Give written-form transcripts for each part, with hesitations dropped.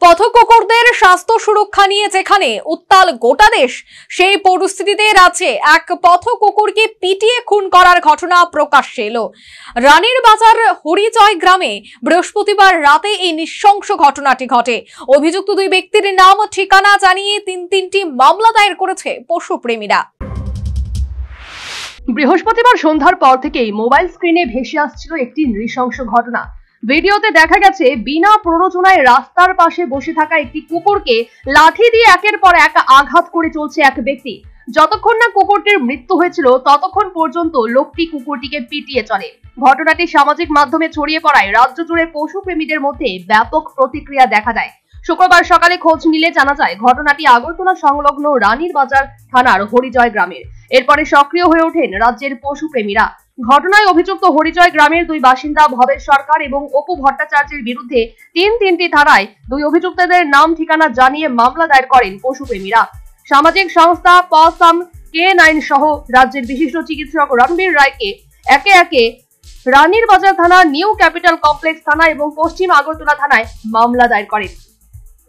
পথকুকুরদের স্বাস্থ্য সুরক্ষা নিয়ে যেখানে উত্তাল গোটা দেশ, সেই পরিস্থিতিতে রাজ্যে এক পথকুকুরকে পিটিয়ে খুন করার ঘটনা প্রকাশ্যে এলো। রানীর বাজার হরিজয় গ্রামে বৃহস্পতিবার রাতে এই নৃশংস ঘটনাটি ঘটে। অভিযুক্ত দুই ব্যক্তির নাম ঠিকানা জানিয়ে তিনটি মামলা দায়ের করেছে পশুপ্রেমীরা। বৃহস্পতিবার সন্ধ্যার পর থেকেই মোবাইল স্ক্রিনে ভেসে আসছিল একটি নৃশংস ঘটনা। ভিডিওতে দেখা গেছে বিনা প্ররোচনায় রাস্তার পাশে বসে থাকা একটি কুকুরকে লাঠি দিয়ে একের পর এক আঘাত করে চলছে এক ব্যক্তি। যতক্ষণ না কুকুরটির মৃত্যু হয়েছিল ততক্ষণ পর্যন্ত লোকটি কুকুরটিকে পিটিয়ে চলে। ঘটনাটি সামাজিক মাধ্যমে ছড়িয়ে পড়ায় রাজ্য জুড়ে পশুপ্রেমীদের মধ্যে ব্যাপক প্রতিক্রিয়া দেখা দেয়। শুক্রবার সকালে খোঁজ নিলে জানা যায় ঘটনাটি আগরতলা সংলগ্ন রানীর বাজার থানার হরিজয় গ্রামের। এরপরে সক্রিয় হয়ে ওঠেন রাজ্যের পশুপ্রেমীরা। ঘটনায় অভিযুক্ত হরিজয় গ্রামের দুই বাসিন্দা ভবেশ সরকার এবং অপু ভট্টাচার্যের বিরুদ্ধে তিনটি ধারায় দুই অভিযুক্তদের নাম ঠিকানা জানিয়ে মামলা দায়ের করেন পশুপ্রেমীরা। সামাজিক সংস্থা পসাম K9 সহ রাজ্যের বিশিষ্ট চিকিৎসক রণবীর রায়কে একে একে রানীর বাজার থানা, নিউ ক্যাপিটাল কমপ্লেক্স থানা এবং পশ্চিম আগরতলা থানায় মামলা দায়ের করেন।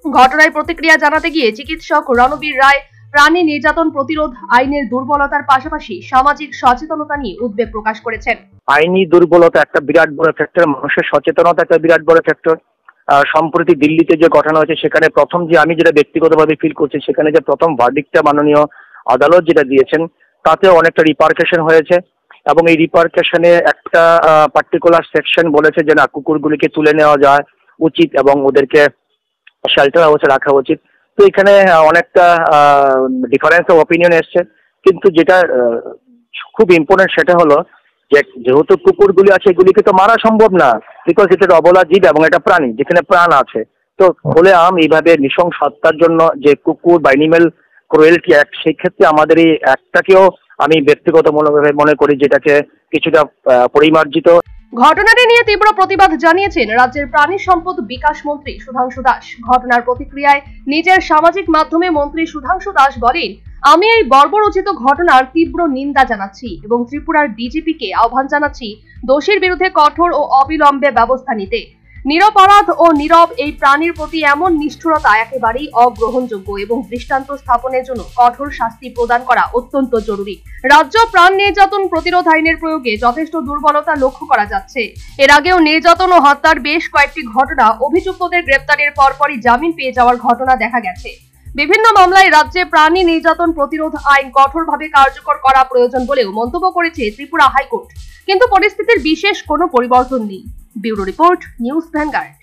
ঘটনায় প্রতিক্রিয়া জানাতে গিয়ে চিকিৎসক রণবীর রায় প্রাণী নির্যাতন প্রতিরোধ আইনের দুর্বলতার পাশাপাশি সামাজিক সচেতনতা নিয়ে উদ্বেগ প্রকাশ করেছেন। আইনি দুর্বলতা একটা বিরাট বড় ফ্যাক্টর, মানুষের সচেতনতা একটা বিরাট বড় ফ্যাক্টর। সম্প্রতি দিল্লিতে যে ঘটনা হয়েছে সেখানে প্রথম যে আমি যেটা ব্যক্তিগতভাবে ফিল করছি, সেখানে যে প্রথম ভার্ডিক্টটা মাননীয় আদালত যেটা দিয়েছেন তাতে অনেকটা রিপারকেশন হয়েছে এবং এই রিপারকেশনে একটা পার্টিকুলার সেকশন বলেছে যে না, কুকুরগুলিকে তুলে নেওয়া যায় উচিত এবং ওদেরকে শেল্টার হাউসে রাখা উচিত। তো এখানে অনেকটা ডিফারেন্স অফ অপিনিয়ন এসছে, কিন্তু যেটা খুব ইম্পর্টেন্ট সেটা হলো যে যেহেতু কুকুরগুলি আছে এগুলিকে তো মারা সম্ভব না, বিকজ এটা অবলা জীব এবং এটা প্রাণী যেখানে প্রাণ আছে। তো খোলে আম এইভাবে নৃশংস হত্যার জন্য যে কুকুর বা অ্যানিমেল ক্রুয়েলটি অ্যাক্ট, সেই ক্ষেত্রে আমাদের এই অ্যাক্টটাকেও আমি ব্যক্তিগত মনে করি যেটাকে কিছুটা পরিমার্জিত। ঘটনাটি নিয়ে তীব্র প্রতিবাদ জানিয়েছেন রাজ্যের প্রাণী সম্পদ বিকাশ মন্ত্রী সুধাংশু দাস। ঘটনার প্রতিক্রিয়ায় নিজের সামাজিক মাধ্যমে মন্ত্রী সুধাংশু দাস বলেন, আমি এই বর্বরোচিত ঘটনার তীব্র নিন্দা জানাচ্ছি এবং ত্রিপুরার ডিজিপিকে আহ্বান জানাচ্ছি দোষীর বিরুদ্ধে কঠোর ও অবিলম্বে ব্যবস্থা নিতে। নিরপরাধ ও নীরব এই প্রাণীর প্রতি এমন নিষ্ঠুরতা একেবারেই অগ্রহণযোগ্য এবং দৃষ্টান্ত স্থাপনের জন্য কঠোর শাস্তি প্রদান করা অত্যন্ত জরুরি। রাজ্য প্রাণ নির্যাতন প্রতিরোধ আইনের প্রয়োগে যথেষ্ট দুর্বলতা লক্ষ্য করা যাচ্ছে। এর আগেও নির্যাতন ও হত্যার বেশ কয়েকটি ঘটনা, অভিযুক্তদের গ্রেপ্তারের পরপরই জামিন পেয়ে যাওয়ার ঘটনা দেখা গেছে। বিভিন্ন মামলায় রাজ্যে প্রাণী নির্যাতন প্রতিরোধ আইন কঠোরভাবে কার্যকর করা প্রয়োজন বলেও মন্তব্য করেছে ত্রিপুরা হাইকোর্ট, কিন্তু পরিস্থিতির বিশেষ কোনো পরিবর্তন নেই। Bureau report, news vanguard.